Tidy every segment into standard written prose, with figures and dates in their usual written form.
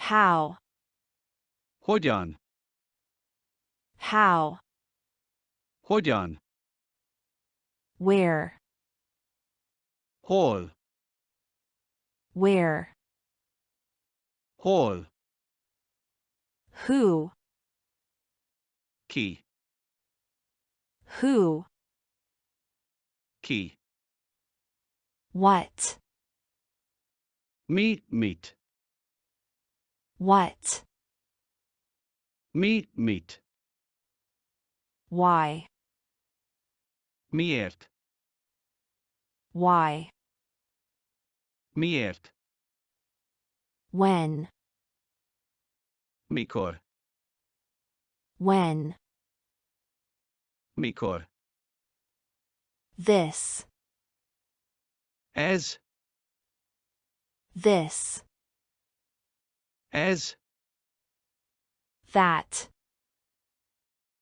How? Hogyan? How? Hogyan? Where? Hol? Where? Hol? Who? Ki? Who? Ki? What? Mit. What? Mit. Why? Miért? Why? Miért? When? Mikor? When? Mikor? This. Ez? This. Ez? That.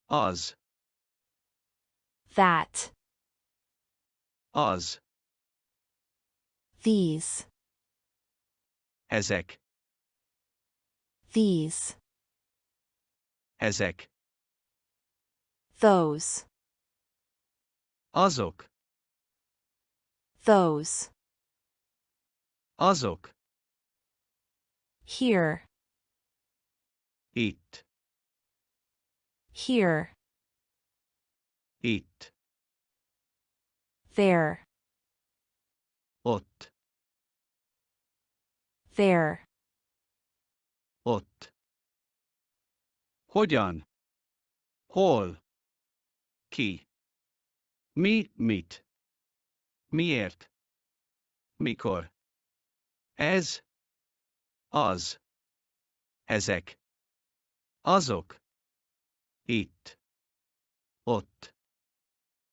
Az? That. Az? These. Ezek? These. Ezek? Those. Azok? Those. Azok? Here. Itt. Here. Itt. There. Ott. There. Ott. Hogyan? Hol? Ki? Mit? Miért? Mikor? Ez? Az? Ezek? Azok? Itt. Ott.